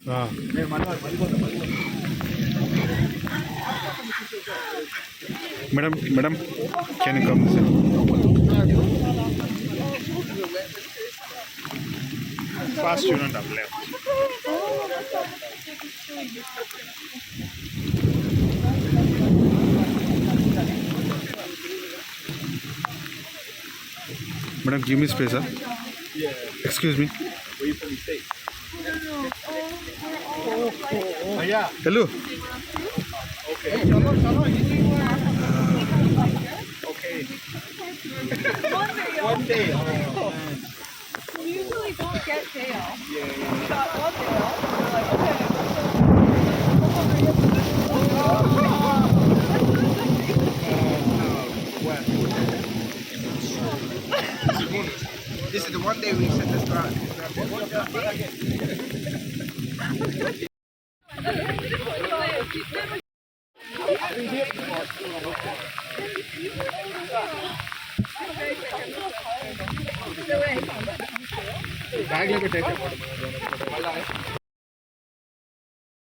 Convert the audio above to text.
Madam, can you come, sir? Fast student up left. Madam, give me space, sir. Yeah. Excuse me. Where you from the States? Oh, yeah. Hello. Okay. Okay. One day. Oh, man. We usually don't get bail. Yeah. We got one bail. We're like, okay. This is the one day we set this ground. Bag